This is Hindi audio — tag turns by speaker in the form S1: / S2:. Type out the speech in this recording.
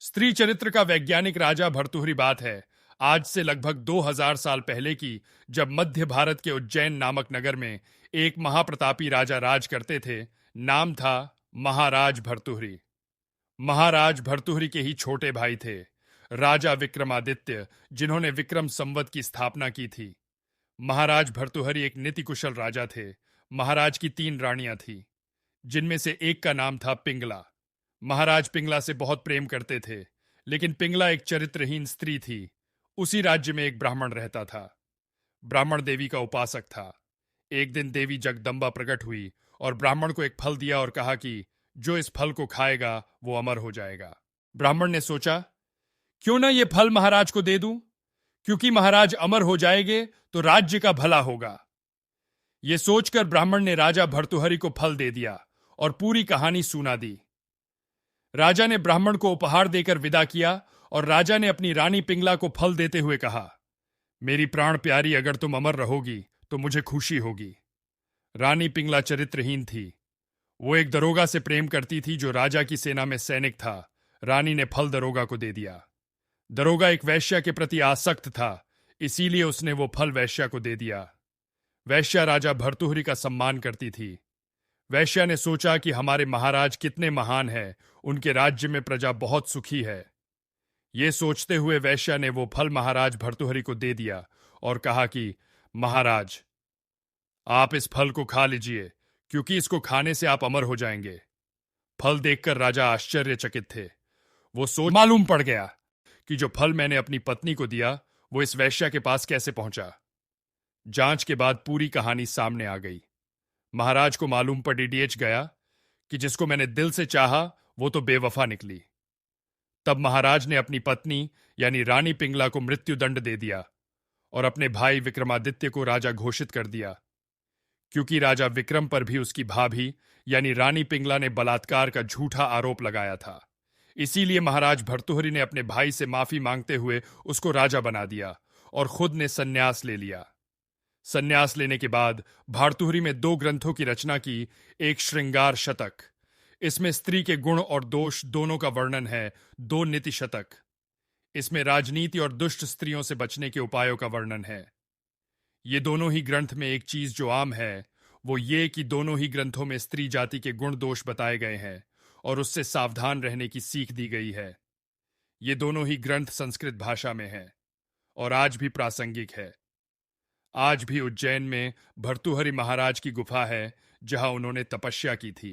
S1: स्त्री चरित्र का वैज्ञानिक राजा भर्तृहरि बात है आज से लगभग 2000 साल पहले की, जब मध्य भारत के उज्जैन नामक नगर में एक महाप्रतापी राजा राज करते थे। नाम था महाराज भर्तृहरि। महाराज भर्तृहरि के ही छोटे भाई थे राजा विक्रमादित्य, जिन्होंने विक्रम संवत की स्थापना की थी। महाराज भर्तृहरि एक नीति कुशल राजा थे। महाराज की 3 रानियां थीं, जिनमें से एक का नाम था पिंगला। महाराज पिंगला से बहुत प्रेम करते थे, लेकिन पिंगला एक चरित्रहीन स्त्री थी। उसी राज्य में एक ब्राह्मण रहता था। ब्राह्मण देवी का उपासक था। एक दिन देवी जगदम्बा प्रकट हुई और ब्राह्मण को एक फल दिया और कहा कि जो इस फल को खाएगा वो अमर हो जाएगा। ब्राह्मण ने सोचा, क्यों ना ये फल महाराज को दे दूं, क्योंकि महाराज अमर हो जाएंगे तो राज्य का भला होगा। ये सोचकर ब्राह्मण ने राजा भर्तृहरि को फल दे दिया और पूरी कहानी सुना दी। राजा ने ब्राह्मण को उपहार देकर विदा किया और राजा ने अपनी रानी पिंगला को फल देते हुए कहा, मेरी प्राण प्यारी, अगर तुम अमर रहोगी तो मुझे खुशी होगी। रानी पिंगला चरित्रहीन थी। वो एक दरोगा से प्रेम करती थी जो राजा की सेना में सैनिक था। रानी ने फल दरोगा को दे दिया। दरोगा एक वैश्या के प्रति आसक्त था, इसीलिए उसने वो फल वैश्या को दे दिया। वैश्या राजा भर्तृहरि का सम्मान करती थी। वैश्या ने सोचा कि हमारे महाराज कितने महान हैं, उनके राज्य में प्रजा बहुत सुखी है। ये सोचते हुए वैश्या ने वो फल महाराज भर्तृहरि को दे दिया और कहा कि महाराज, आप इस फल को खा लीजिए, क्योंकि इसको खाने से आप अमर हो जाएंगे। फल देखकर राजा आश्चर्यचकित थे। वो सोच मालूम पड़ गया कि जो फल मैंने अपनी पत्नी को दिया वो इस वैश्या के पास कैसे पहुंचा। जांच के बाद पूरी कहानी सामने आ गई। महाराज को मालूम पड़ गया कि जिसको मैंने दिल से चाहा वो तो बेवफा निकली। तब महाराज ने अपनी पत्नी यानी रानी पिंगला को मृत्युदंड दे दिया और अपने भाई विक्रमादित्य को राजा घोषित कर दिया। क्योंकि राजा विक्रम पर भी उसकी भाभी यानी रानी पिंगला ने बलात्कार का झूठा आरोप लगाया था, इसीलिए महाराज भर्तृहरि ने अपने भाई से माफी मांगते हुए उसको राजा बना दिया और खुद ने संन्यास ले लिया। संन्यास लेने के बाद भर्तृहरि में 2 ग्रंथों की रचना की। एक श्रृंगार शतक, इसमें स्त्री के गुण और दोष दोनों का वर्णन है। 2 नीति शतक, इसमें राजनीति और दुष्ट स्त्रियों से बचने के उपायों का वर्णन है। ये दोनों ही ग्रंथ में एक चीज जो आम है वो ये कि दोनों ही ग्रंथों में स्त्री जाति के गुण दोष बताए गए हैं और उससे सावधान रहने की सीख दी गई है। ये दोनों ही ग्रंथ संस्कृत भाषा में हैं और आज भी प्रासंगिक है। आज भी उज्जैन में भर्तृहरि महाराज की गुफा है जहां उन्होंने तपस्या की थी।